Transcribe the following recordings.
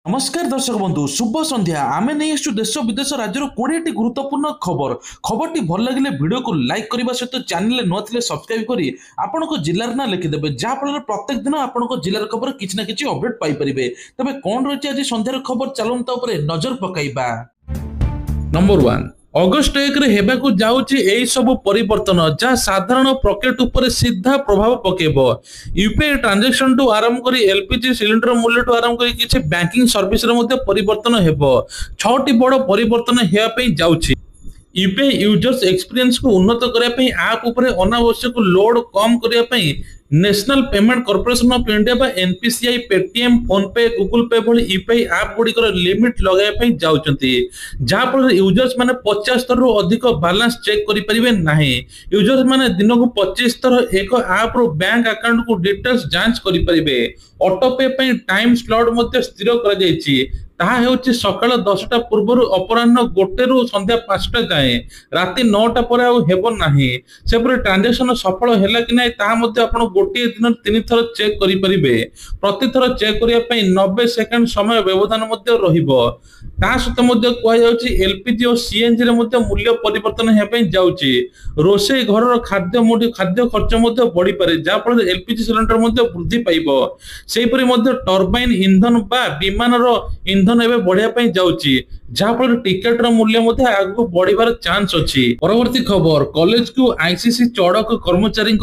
नमस्कार दर्शक बंधु शुभ संध्या आमे नहीं आसु देश विदेश राज्य 20 गुरुत्वपूर्ण खबर खबरटी भल लगे वीडियो को लाइक करने सहित चैनल नुआ सब्सक्राइब करी आपण जिलार ना लिखिदेवे जहाँफल प्रत्येक दिन आपण जिलार खबर किसी ना कि अपडेट पाइपर तेज कौन रही आज संध्यार खबर चलता नजर पकाइबा। नंबर 1 अगस्ट 1 रे हेबाकू जाउची एई सब परिवर्तन जहाँ साधारण पॉकेट ऊपर सीधा प्रभाव पकेब। यूपीआई ट्रांजैक्शन टू आरंभ करी एलपीजी सिलिंडर मूल्य टू आरंभ करी किछि बैंकिंग सर्विस रे मध्ये परिवर्तन हेबो। 6टी बड़ परिवर्तन हेबा पई जाउची। यूपीआई यूजर्स एक्सपीरियंस को उन्नत करने पे ऐप ऊपर अनावश्यक लोड कम करने पे national payment corporation of India बा एनपीसीआई पेटीएम फोन पे गूगल पे भली यूपीआई ऐप गुड़िकर लिमिट लगाइबा जाउछंती जहाँ फल यूजर्स माने 50 थर अधिक बैलेंस चेक करि परिबे नाही। यूजर्स माने दिन को 25 थर एक ऐप रो बैंक अकाउंट को डिटेल्स जांच करि परिबे। ऑटो पे पे टाइम स्लॉट मध्ये स्थिर करा जायछि ताहा हेउछि सकाळ 10टा पूर्व अपराह्न 1 रु संध्या 5टा जाए राति 9टा पर आ हेबो नाही। सेपरे ट्रांजैक्शन सफल हैला कि नाही ताहा मध्ये आपण गोटे दिन 3 थर चेक करि परिबे। प्रति थर चेक करिया पई 90 सेकंड समय व्यवधान मध्ये रहिबो। ता सहित मध्ये कोइ जाउछि एलपीजी और सीएनजी रे मध्ये मूल्य परिवर्तन हे पई जाउछि। रोसे घर रो खाद्य खर्च मध्ये बढ़ी पारे जा फल एलपीजी सिलिंडर मध्ये वृद्धि पाइबो। सेपरि मध्ये टरबाइन ईंधन बा विमान रो ईंधन एबे बढ़िया पई जाउछि जहाँ फल टिकेट रो मूल्य मध्ये आगु बढ़िबार चांस अछि। परवर्ती खबर कॉलेज को आईसीसी चढ़क कर्मचारी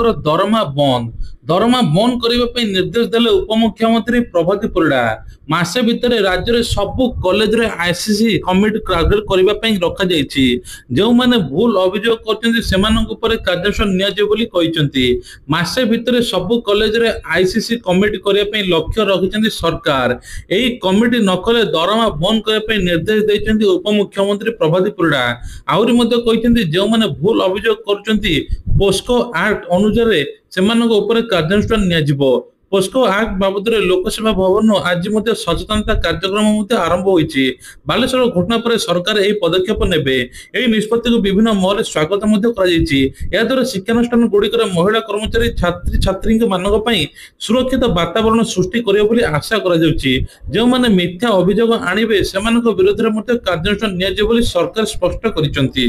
दरमा बंद करने पे निर्देश देले उपमुख्यमंत्री प्रभाती परिडा। मासे भितर राज्य रे सबु कॉलेज रे आईसीसी कमिटी करबा पई रखा जायछि। जो माने भूल अभियोग करछन्ती सेमानक ऊपर कार्यानुष्ठान निया जे बोली कहिसंती। मासे भितर सबु कॉलेज रे आईसीसी कमिटी करबा पई लक्ष्य रखिसंती सरकार। एही कमिटी नकले दरमा बंद करबा पई निर्देश दैछन्ती उपमुख्यमंत्री प्रभाती परिडा। आउरी मध्ये कहिसंती जो माने भूल अभियोग करछन्ती पोस्को एक्ट अनुसार सेमानक ऊपर कार्यानुष्ठान निया जिवो। पोस्को एक्ट बाबद लोकसेवा भवन आज सचेतनता कार्यक्रम आरंभ होइछि। बालेश्वर घटना पर सरकार एही पदक्षेप नेबे। एही निष्पत्ति को विभिन्न महल स्वागत करा जायछि। या द्वारा शिक्षानुष्ठान गुड़िकर महिला कर्मचारी छात्री छात्री मानक पई सुरक्षित वातावरण सृष्टि करियो बोली आशा करा जाउछि। जो माने मिथ्या अभियोग आनिबे सेमानक विरोध रे मध्ये कार्यानुष्ठान निया जे बोली सरकार स्पष्ट करिसंती।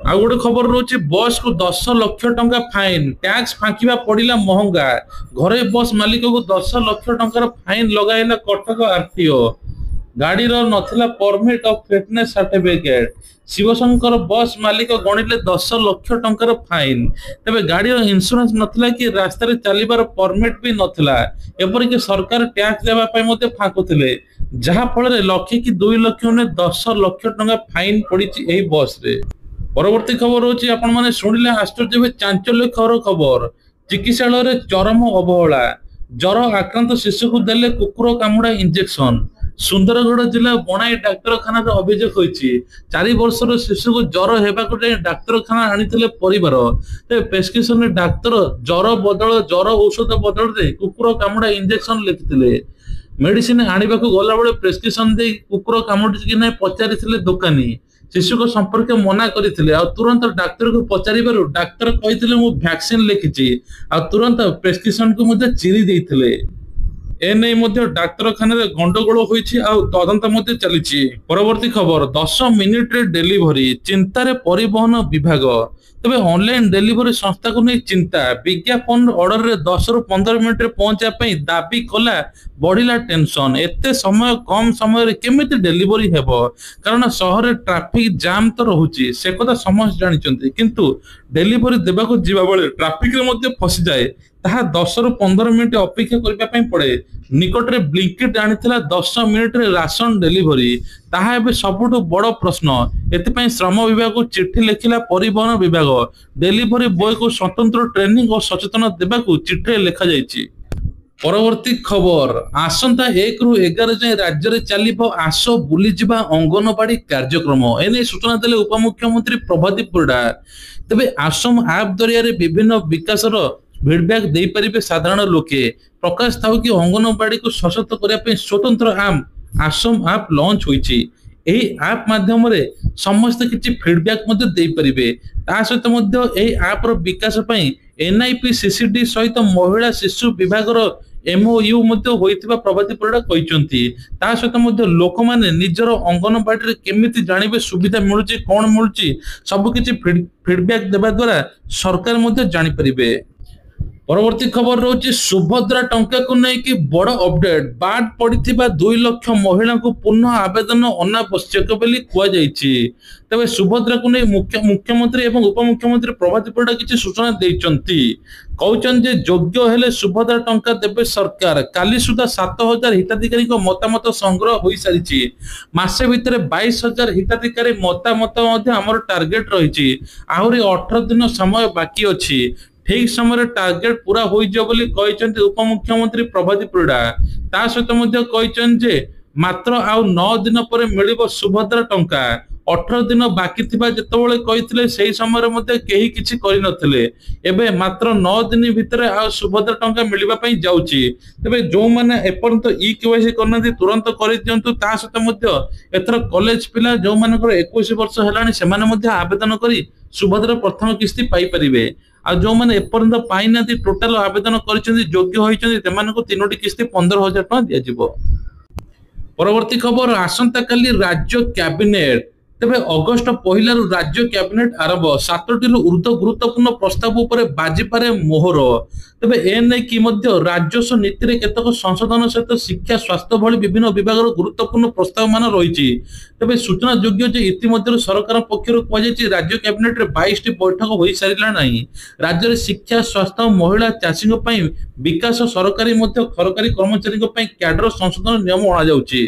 आ गोटे खबर रोचे बस को 10 लाख टंका फाइन टैक्स फांकिबा पड़िला महंगा। घरे बस मालिक को 10 लाख टंकार फाइन लगाइला कटक आरटीओ। गाड़ी रो नथिला permit of fitness certificate. Shivshankar bus मालिक गणिले 10 लाख टंकार फाइन। तबे गाड़ी रो इंश्योरेंस नथिला कि रास्ता रे चलीबार परमिट भी नथिला। एपर कि सरकार टैक्स देबा पय मते फांकुथिले जहा फल रे लक्ष्य कि 2 लाख ने 10 लाख टंका फाइन पड़िछि एही बस रे। परवर्ती खबर होची आपण माने सुनिले आश्चर्य चांचल्य खबर चिकित्सालय रे चरम अवहेला। ज्वर आक्रांत शिशु को देले कुकुर कामुड़ा इंजेक्शन। सुंदरगढ़ जिला बनाई डाक्तरखाना अभियोग होइछि। 4 वर्षर शिशु को ज्वर हेबाकु डाक्तरखाना आनिथिले परिवार। प्रेस्क्रिप्शन रे डाक्तर ज्वर औषध बदल रे कुकुर कामुड़ा इंजेक्शन लिखिथिले। मेडिसिन आनिबाकु गला बेले प्रेस्क्रिप्शन दे कुकुर कामुड़ी कि नै पचारिथिले दुकानी। शिशु को संपर्क मना करथिले आ तुरंत डाक्तर को पचारिबारु डाक्तर कहिथिले मु वैक्सीन लिखिछि आ तुरंत प्रेस्क्रिप्शन को मध्ये चिरी देथिले। ए नै मध्ये डाक्तरखाना रे गंडगोल होइछि आ तदंत मध्ये चलिछि। परवर्ती खबर 10 मिनिट रे डिलीवरी चिंता रे परिवहन विभाग। तबे ऑनलाइन डिलीवरी संस्था को नहीं चिंता। विज्ञापन ऑर्डर रे 10 रु 15 मिनिट रे पहुंचा पई दाबी कला बढ़िला टेंशन। एते समय कम समय रे केमिति डिलीवरी हेबो कारण शहर रे ट्रैफिक जाम तो रहुछि से कथा समस्त जानिचंती किंतु डिलीवरी देबा को जीवा बेले ट्रैफिक रे मध्ये फसी जाए ताहा 10 रु 15 मिनिट अपेक्षा करबा पई पड़े। निकट रे ब्लिंकिट आनिथिला 10 मिनिट रे राशन डिलीवरी ताहा एबे सबुठु बड़ प्रश्न। एते पई श्रम विभाग को चिट्ठी लिखिला परिवहन विभाग। डिलीवरी बॉय को स्वतंत्र ट्रेनिंग और सचेतन देबा को चिट्ठी लिखा जायछि। परवर्ती खबर आसंता 1 रु 11 जाए राज्य रे चलिबो आसो बुली जिबा अंगनवाड़ी कार्यक्रम। एने सूचना देले उपमुख्यमंत्री प्रभाती परिडा। तबे आसम ऐप जरिया रे विभिन्न विकास रो फीडबैक दे परिबे साधारण लोके। प्रकाश थाउ कि अंगनवाड़ी को सशक्त करिया पे स्वतंत्र आसम ऐप लॉन्च होइछि। एही ऐप माध्यम रे समस्त किछि फीडबैक मध्ये दे परिबे। ता सहित मध्ये एही ऐप रो विकास पई एनआईपी सीसीडी सहित महिला शिशु विभाग रो MOU ମଧ୍ୟ ହୋଇଥିବା ପ୍ରଭାତୀ ପରିଡ଼ା କହିଛନ୍ତି। ତା ସହିତ ମଧ୍ୟ ଲୋକମାନେ ନିଜର ଅଙ୍ଗନବାଡିରେ କେମିତି ଜାଣିବେ ସୁବିଧା ମିଳୁଛି କଣ ମିଳୁଛି ସବୁ କିଛି ଫିଡବ୍ୟାକ୍ ଦେବା ଦ୍ୱାରା ସରକାର ମଧ୍ୟ ଜାଣିପାରିବେ। ପରବର୍ତ୍ତୀ ଖବର ରହୁଛି ସୁଭଦ୍ରା ଟଙ୍କାକୁ ନେଇକି ବଡ ଅପଡେଟ। ବାଦ ପଡିଥିବା 2 ଲକ୍ଷ ମହିଳାଙ୍କୁ ପୁନଃ ଆବେଦନ ଅନାବଶ୍ୟକ ବୋଲି କୁହାଯାଇଛି। ତେବେ ସୁଭଦ୍ରାକୁ ନେଇ ମୁଖ୍ୟମନ୍ତ୍ରୀ ଏବଂ ଉପମୁଖ୍ୟମନ୍ତ୍ରୀ ପ୍ରଭାତୀ ପରିଡ଼ା କିଛି ସୂଚନା ଦେଇଛନ୍ତି। କହୁଛନ୍ତି ଯେ ଯୋଗ୍ୟ ହେଲେ ସୁଭଦ୍ରା ଟଙ୍କା ଦେବେ ସରକାର। କାଲି ସୁଦ୍ଧା 7,000 ହିତାଧିକାରୀଙ୍କ ମତାମତ ସଂଗ୍ରହ ହୋଇସାରିଛି। ମାସେ ଭିତରେ 22,000 ହିତାଧିକାରୀ ମତାମତ ମଧ୍ୟ ଆମର ଟାର୍ଗେଟ ରହିଛି। ଆହୁରି 18 ଦିନ ସମୟ ବାକି ଅଛି। ଠିକ ସମୟରେ ଟାର୍ଗେଟ ପୁରା ହୋଇଯିବ ବୋଲି କହିଛନ୍ତି ଉପମୁଖ୍ୟମନ୍ତ୍ରୀ ପ୍ରଭାତୀ ପରିଡ଼ା। ତା ସହିତ ମଧ୍ୟ କହିଛନ୍ତି ଯେ ମାତ୍ର ଆଉ 9 ଦିନ ପରେ ମିଳିବ ସୁଭଦ୍ରା ଟଙ୍କା। 18 ଦିନ ବାକି ଥିବା ଯେତେବେଳେ କହିଥିଲେ ସେହି ସମୟରେ ମଧ୍ୟ କେହି କିଛି କରିନଥିଲେ। ଏବେ ମାତ୍ର 9 ଦିନ ଭିତରେ ଆଉ ସୁଭଦ୍ରା ଟଙ୍କା ମିଳିବା ପାଇଁ ଯାଉଛି। ତେବେ ଯେଉଁମାନେ ଏପର୍ଯ୍ୟନ୍ତ EKYC କରିନାହାନ୍ତି ତୁରନ୍ତ କରିଦିଅନ୍ତୁ। ତା ସହିତ ମଧ୍ୟ ଏଥର କଲେଜ ପିଲା ଯେଉଁମାନଙ୍କର 21 ବର୍ଷ ହେଲାଣି ସେମାନେ ମଧ୍ୟ ଆବେଦନ କରି ସୁଭଦ୍ରା ପ୍ରଥମ କିସ୍ତି ପାଇପାରିବେ। ଆଉ ଯେଉଁମାନେ ଏପର୍ଯ୍ୟନ୍ତ ପାଇନାହାନ୍ତି ଟୋଟାଲ ଆବେଦନ କରିଛନ୍ତି ଯୋଗ୍ୟ ହୋଇଛନ୍ତି ସେମାନଙ୍କୁ 3ଟି କିସ୍ତି 15,000 ଟଙ୍କା ଦିଆଯିବ। ପରବର୍ତ୍ତୀ ଖବର ଆସନ୍ତାକାଲି ରାଜ୍ୟ କ୍ୟାବିନେଟ। ତେବେ ଅଗଷ୍ଟ 1ରୁ ରାଜ୍ୟ କ୍ୟାବିନେଟ ଆରମ୍ଭ। 7ଟିରୁ ଉର୍ଦ୍ଧ୍ୱ ଗୁରୁତ୍ୱପୂର୍ଣ୍ଣ ପ୍ରସ୍ତାବ ଉପରେ ବାଜିପାରେ ମୋହର। ତେବେ ଏନେଇକି ମଧ୍ୟ ରାଜସ୍ୱ ନୀତିରେ କେତେକ ସଂଶୋଧନ ସହିତ ଶିକ୍ଷା ସ୍ୱାସ୍ଥ୍ୟ ଭଳି ବିଭିନ୍ନ ବିଭାଗର ଗୁରୁତ୍ୱପୂର୍ଣ୍ଣ ପ୍ରସ୍ତାବ ମାନ ରହିଛି। ତେବେ ସୂଚନା ଯୋଗ୍ୟ ଯେ ଇତିମଧ୍ୟରୁ ସରକାର ପକ୍ଷରୁ କୁହାଯାଇଛି ରାଜ୍ୟ କ୍ୟାବିନେଟରେ 22ଟି ବୈଠକ ହୋଇସାରିଲା ନାହିଁ। ରାଜ୍ୟରେ ଶିକ୍ଷା ସ୍ୱାସ୍ଥ୍ୟ ମହିଳା ଚାଷୀଙ୍କ ପାଇଁ ବିକାଶ ସରକାରୀ ମଧ୍ୟ ସରକାରୀ କର୍ମଚାରୀଙ୍କ ପାଇଁ କ୍ୟାଡର ସଂଶୋଧନ ନିୟମ ଅଣାଯାଉଛି।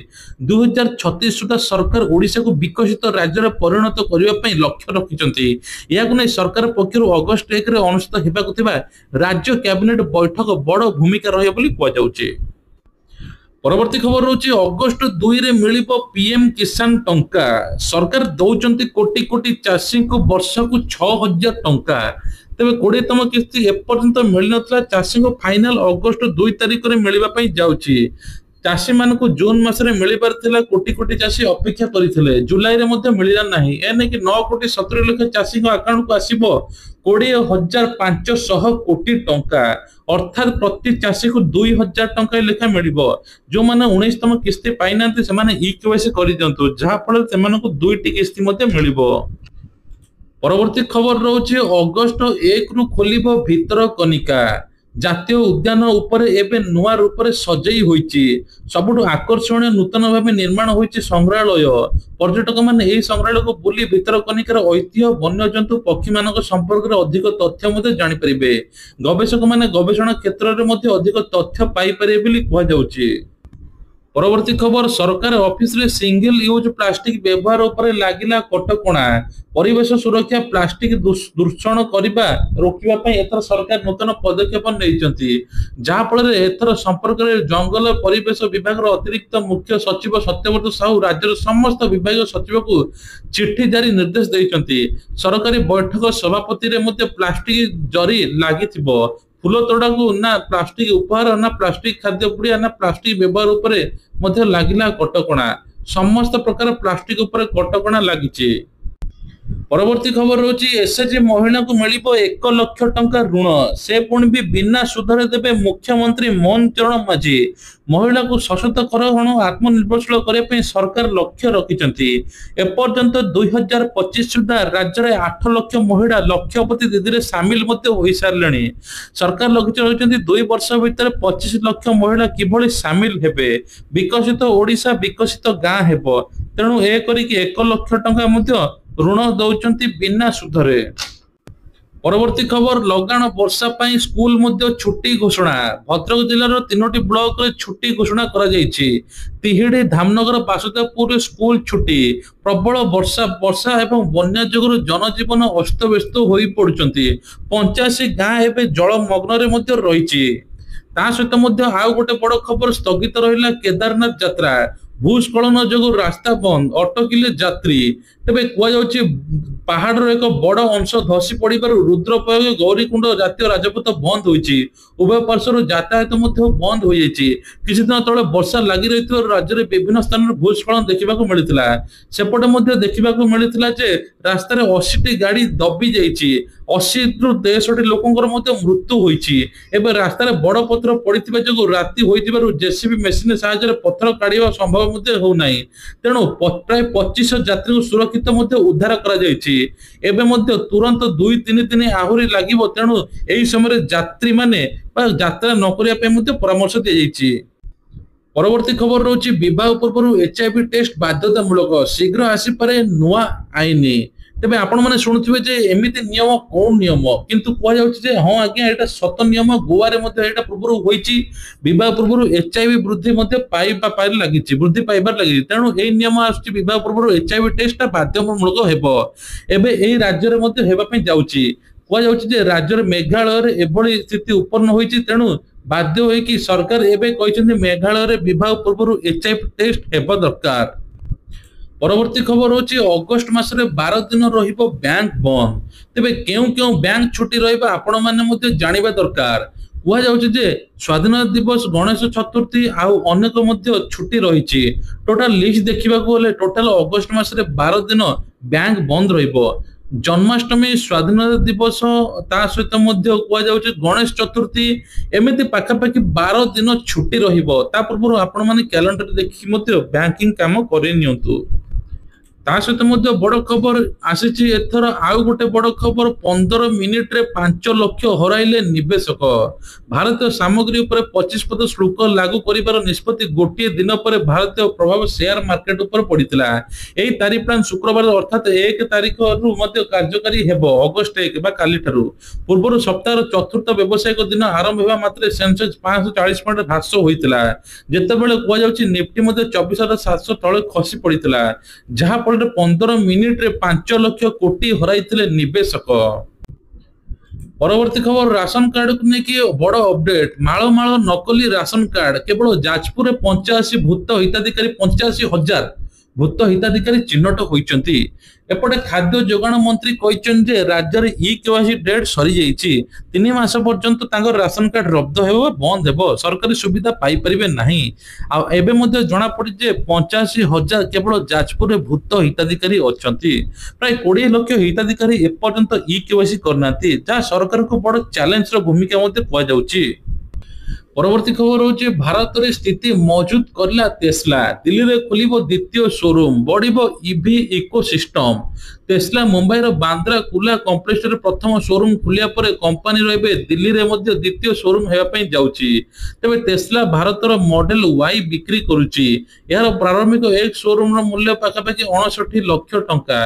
2036 ସୁଦ୍ଧା ସରକାର ଓଡ଼ିଶାକୁ ବିକଶିତ ରାଜ୍ୟରେ ପରିଣତ କରିବା ପାଇଁ ଲକ୍ଷ୍ୟ ରଖିଛନ୍ତି। ଏହାକୁ ନେଇ ସରକାର ପକ୍ଷରୁ ଅଗଷ୍ଟ 1ରେ ଅନୁଷ୍ଠିତ ହେବାକୁ ଥିବା ରାଜ୍ୟ କ୍ୟାବିନେଟ ବୈଠକ ବଡ଼ ଭୂମିକା ରହିବ ବୋଲି କୁହାଯାଉଛି। ପରବର୍ତ୍ତୀ ଖବର ରହୁଛି ଅଗଷ୍ଟ 2ରେ ମିଳିବ PM କିଷାନ ଟଙ୍କା। ସରକାର ଦଉଛନ୍ତି କୋଟି କୋଟି ଚାଷୀଙ୍କୁ ବର୍ଷକୁ 6,000 ଟଙ୍କା। ତେବେ 20ତମ କିସ୍ତି ଏପର୍ଯ୍ୟନ୍ତ ମିଳିନଥିଲା। ଚାଷୀଙ୍କୁ ଫାଇନାଲ ଅଗଷ୍ଟ 2 ତାରିଖରେ ମିଳିବା ପାଇଁ ଯାଉଛି। ଚାଷୀମାନଙ୍କୁ ଜୁନ ମାସରେ ମିଳିବାର ଥିଲା। କୋଟି କୋଟି ଚାଷୀ ଅପେକ୍ଷା କରିଥିଲେ। ଜୁଲାଇରେ ମଧ୍ୟ ମିଳିଲା ନାହିଁ। ଏନେକି 9,70,00,000 ଚାଷୀଙ୍କ ଆକାଉଣ୍ଟକୁ ଆସିବ 20,500 କୋଟି ଟଙ୍କା। ଅର୍ଥାତ୍ ପ୍ରତି ଚାଷୀକୁ 2,000 ଟଙ୍କା ଲେଖା ମିଳିବ। ଯେଉଁମାନେ 19ତମ କିସ୍ତି ପାଇନାହାନ୍ତି ସେମାନେ EKYC କରିଦିଅନ୍ତୁ ଯାହାଫଳରେ ସେମାନଙ୍କୁ 2ଟି କିସ୍ତି ମଧ୍ୟ ମିଳିବ। ପରବର୍ତ୍ତୀ ଖବର ରହୁଛି ଅଗଷ୍ଟ 1ରୁ ଖୋଲିବ ଭିତରକନିକା। ଜାତୀୟ ଉଦ୍ୟାନ ଉପରେ ଏବେ ନୂଆ ରୂପରେ ସଜେଇ ହୋଇଛି। ସବୁଠୁ ଆକର୍ଷଣୀୟ ନୂତନ ଭାବେ ନିର୍ମାଣ ହୋଇଛି ସଂଗ୍ରହାଳୟ। ପର୍ଯ୍ୟଟକମାନେ ଏହି ସଂଗ୍ରହାଳୟକୁ ବୁଲି ଭିତରକନିକାର ଐତିହ୍ୟ ବନ୍ୟଜନ୍ତୁ ପକ୍ଷୀମାନଙ୍କ ସମ୍ପର୍କରେ ଅଧିକ ତଥ୍ୟ ମଧ୍ୟ ଜାଣିପାରିବେ। ଗବେଷକମାନେ ଗବେଷଣା କ୍ଷେତ୍ରରେ ମଧ୍ୟ ଅଧିକ ତଥ୍ୟ ପାଇପାରିବେ ବୋଲି କୁହାଯାଉଛି। ପରବର୍ତ୍ତୀ ଖବର ସରକାର ଅଫିସରେ ସିଙ୍ଗଲ ୟୁଜ ପ୍ଲାଷ୍ଟିକ ବ୍ୟବହାର ଉପରେ ଲାଗିଲା କଟକଣା। ପରିବେଶ ସୁରକ୍ଷା ପ୍ଲାଷ୍ଟିକ ଦୂଷଣ କରିବା ରୋକିବା ପାଇଁ ଏଥର ସରକାର ନୂତନ ପଦକ୍ଷେପ ନେଇଛନ୍ତି। ଯାହାଫଳରେ ଏଥର ସମ୍ପର୍କରେ ଜଙ୍ଗଲ ପରିବେଶ ବିଭାଗର ଅତିରିକ୍ତ ମୁଖ୍ୟ ସଚିବ ସତ୍ୟବ୍ରତ ସାହୁ ରାଜ୍ୟର ସମସ୍ତ ବିଭାଗୀୟ ସଚିବକୁ ଚିଠି ଜାରି ନିର୍ଦ୍ଦେଶ ଦେଇଛନ୍ତି। ସରକାରୀ ବୈଠକ ସଭାପତିରେ ମଧ୍ୟ ପ୍ଲାଷ୍ଟିକ ଜରି ଲାଗିଥିବ। ଫୁଲ ତୋଡ଼ାକୁ ନା ପ୍ଲାଷ୍ଟିକ ଉପହାର ନା ପ୍ଲାଷ୍ଟିକ ଖାଦ୍ୟ ପୁଡ଼ିଆ ନା ପ୍ଲାଷ୍ଟିକ ବ୍ୟବହାର ଉପରେ ମଧ୍ୟ ଲାଗିଲା କଟକଣା। ସମସ୍ତ ପ୍ରକାର ପ୍ଲାଷ୍ଟିକ ଉପରେ କଟକଣା ଲାଗିଛି। ପରବର୍ତ୍ତୀ ଖବର ରହୁଛି SHG ମହିଳାଙ୍କୁ ମିଳିବ 1 ଲକ୍ଷ ଟଙ୍କା ଋଣ। ସେ ପୁଣି ବି ବିନା ସୁଧରେ ଦେବେ ମୁଖ୍ୟମନ୍ତ୍ରୀ ମୋହନ ଚରଣ ମାଝୀ। ମହିଳାକୁ ସଶକ୍ତିକରଣ ଆତ୍ମନିର୍ଭରଶୀଳ କରିବା ପାଇଁ ସରକାର ଲକ୍ଷ୍ୟ ରଖିଛନ୍ତି। ଏପର୍ଯ୍ୟନ୍ତ 2025 ସୁଦ୍ଧା ରାଜ୍ୟରେ 8 ଲକ୍ଷ ମହିଳା ଲକ୍ଷପତି ଦିଦିରେ ସାମିଲ ମଧ୍ୟ ହୋଇସାରିଲେଣି। ସରକାର ଲକ୍ଷ୍ୟ ରଖିଛନ୍ତି 2 ବର୍ଷ ଭିତରେ 25 ଲକ୍ଷ ମହିଳା କିଭଳି ସାମିଲ ହେବେ। ବିକଶିତ ଓଡ଼ିଶା ବିକଶିତ ଗାଁ ହେବ। ତେଣୁ ଏ କରିକି 1 ଲକ୍ଷ ଟଙ୍କା ମଧ୍ୟ ଋଣ ଦଉଛନ୍ତି ବିନା ସୁଧରେ। ପରବର୍ତ୍ତୀ ଖବର ଲଗାଣ ବର୍ଷା ପାଇଁ ସ୍କୁଲ ମଧ୍ୟ ଛୁଟି ଘୋଷଣା। ଭଦ୍ରକ ଜିଲ୍ଲାର 3ଟି ବ୍ଲକରେ ଛୁଟି ଘୋଷଣା କରାଯାଇଛି। ତିହିଡି ଧାମନଗର ବାସୁଦେବପୁରରେ ସ୍କୁଲ ଛୁଟି। ପ୍ରବଳ ବର୍ଷା ଏବଂ ବନ୍ୟା ଯୋଗୁଁ ଜନଜୀବନ ଅସ୍ତବ୍ୟସ୍ତ ହୋଇ ପଡୁଛନ୍ତି। 85 ଗାଁ ଏବେ ଜଳମଗ୍ନରେ ମଧ୍ୟ ରହିଛି। ତା ସହିତ ମଧ୍ୟ ଆଉ ଗୋଟେ ବଡ ଖବର ସ୍ଥଗିତ ରହିଲା କେଦାରନାଥ ଯାତ୍ରା। भूस्खलन जो रास्ता बंद अटकिले यात्री तेरे कहुच्छे पहाड़ एक बड़ अंश धसी पड़ रुद्रप्रयाग गौरीकुंड जातीय राजपथ बंद होती उभय पार्श्वर यातायात बंद हो किसी दिन तले वर्षा लगी रही राज्य में विभिन्न स्थान भूस्खलन देखा मिलता सेपटे देखा मिलता रास्त 80टी गाड़ी दबी जाइए 80 ରୁ 63 लोकंर मृत्यु होती रास्त बड़ पथर पड़ता जो राति हो जेसीबी मेसीन साहाय्य पथर काढ़ा संभव होना तेणु प्राय 25 यात्री सुरक्षित उद्धार कर तुरंत 2-3 दिन आहरी लगे तेणु यही समय यात्री माने यात्रा न करने परामर्श दी जाइए। परवर्ती खबर रोचे विवाह पूर्व एचआईवी टेस्ट बाध्यतामूलक शीघ्र आसीपे नुआ आईन तेज आपण मैंने शुणुवे जे एमती नियम कौन नियम किंतु कहुचे हाँ आज्ञा यहाँ सत नियम गोवा पूर्व होती बह पूर्व एचआईवी वृद्धि लगी वृद्धि पाइबार लगी तेणु यही नियम आसवा पूर्व एचआईवी टेस्ट बाध्यतामूलक हो राज्य में जाऊँगी कहुचे राज्य मेघालय एभली स्थिति उत्पन्न होती तेणु बाध्य होगी सरकार एवं मेघालय विवाह पूर्व एचआईवी टेस्ट हेबा दरकार। परवर्ती खबर होची अगस्ट मासरे 12 दिन रहिबो बैंक बंद तेबे केउ केउ बैंक छुट्टी रहिबा आपण माने जानिबा दरकार कह जाउछि जे स्वाधीनता दिवस गणेश चतुर्थी आउ अनेक छुट्टी रही टोटाल लिस्ट देखा गले टोटाल अगस्ट मासरे 12 दिन बैंक बंद रहिबो जन्माष्टमी स्वाधीनता दिवस ता सहित कह जाउछि गणेश चतुर्थी एमती पाखापाखि 12 दिन छुट्टी रहिबो ता पूर्व आपण माने कैलेंडर देखि बैंकिंग काम करि नियंतु। ता सहित बड़ खबर आसी एथर आउ गोटे बड़ खबर 15 मिनिट रे 5 लाख हराइले निवेशक भारतीय सामग्री उपर 25% शुल्क लागू करिबार निष्पत्ति गोटे दिन पर भारतीय प्रभाव शेयर मार्केट उपर पड़ितला एही तारीख प्लान शुक्रवार अर्थात 1 तारीख रु कार्यकारी हेबो अगस्ट 1 बा काली ठारू पूर्व सप्ताह चतुर्थ व्यावसायिक दिन आरंभ हेबा मात्र सेंसेक्स 540 पॉइंट ह्रास होइतला जेतेबेले कुआ जाउछि निफ्टी 24,700 तळे खसी पड़ितला जहा 15 मिनिट रे 5 लाख कोटी हराइथिले निवेशक। परवर्ती खबर राशन कार्ड को लेकिन बड़ अपडेट माଳ नकली राशन कार्ड केवल जाजपुर 85 भूत हिताधिकारी 85,000 भूत हिताधिकारी चिन्हट होइचंती एपटे खाद्य जोगाण मंत्री कहते राज्य में केवाईसी डेट सरी जाइए 3 मास पर्यंत राशन कार्ड रद्द हो बंद हो सरकारी सुविधा पाई परिबे नहीं आबे जना पड़ी 85,000 केवल जाजपुर भूत हिताधिकारी अच्छा प्राय 20 लाख हिताधिकारी एपर्यंत केवाईसी करना जहाँ सरकार को बड़ चैलेंज भूमिका कहुच्छी। परवर्ती खबर होचे भारत रे स्थिति मौजूद करला टेस्ला दिल्ली रे खोलिबो द्वितीय शोरूम बढ़िबो ईवी इकोसिस्टम टेस्ला मुंबई रो बांद्रा कुला कॉम्प्लेक्स रे प्रथम शोरूम खुलिया परे कंपनी रो एबे दिल्ली रे मध्ये द्वितीय शोरूम हेबा पई जाउची तबे टेस्ला भारत रो मॉडल वाई बिक्री करूची यार प्रारंभिक एक शोरूम रो मूल्य पाखापाखि 59 लाख टंका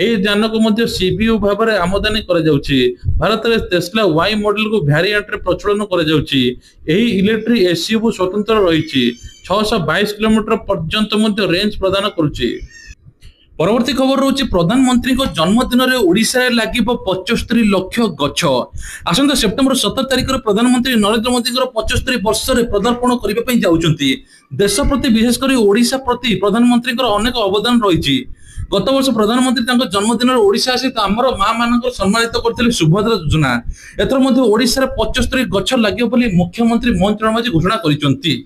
एही जान को मध्ये सीबीयू भाबरे आमदानी करा जाउची भारत रे टेस्ला वाई मॉडल को वेरिएंट रे प्रचलन करा जाउची एही इलेक्ट्रिक एसयूवी स्वतंत्र रही 622 किलोमीटर पर्यंत रेंज प्रदान करुची। परवर्ती खबर रोचे प्रधानमंत्री को जन्मदिन में ओडिशा रे लागिबो 75 लाख गछ आसंता सेप्टेम्बर 17 तारिख प्रधानमंत्री नरेंद्र मोदी 75 वर्ष रे पदार्पण करबा पई जाउचंती देश प्रति विशेषकर ओडिशा प्रति प्रधानमंत्री अनेक अवदान रही गत वर्ष प्रधानमंत्री जन्मदिन ओडिशा आसी आमर माँ मान सम्मानित करते सुभद्रा योजना एथर ओडिशा रे 75 गछ लागिबो बोली मुख्यमंत्री मोहन चरण माझी घोषणा करिसंती।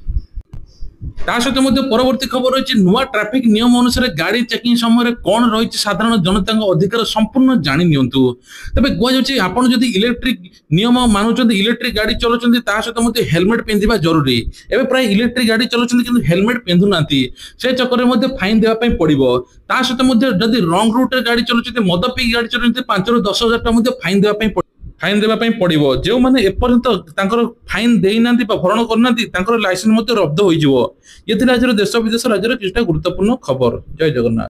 सहित परवर्ती खबर रही नुआ ट्राफिक नियम अनुसार गाड़ी चेकिंग समय कौन रही साधारण जनता अधिकार संपूर्ण जानी नियंतु तबे कहुच्छे आपड़ जदि इलेक्ट्रिक नियम मानुंट इलेक्ट्रिक गाड़ी चलाउछन्ति सहित हेलमेट पिंधिबा जरूरी एबे प्राय इलेक्ट्रिक गाड़ी चलाउछन्ति किंतु हेलमेट पिंधु नांती से चक्कर में फाइन देवा पई पड़िबो सहित जदि रंग रूट रे गाड़ी चलाउछन्ति मद पी गाड़ी चलाउछन्ति 5 ରୁ 10,000 टका फाइन देवा पई पड़िबो जो माने एपर्यंत तांकर फाइन देई नांती बा भरण करनांती तांकर लाइसेंस रद्द होई जिवो ये आज देश विदेश राज्य किछटा गुरुत्वपूर्ण खबर। जय जगन्नाथ।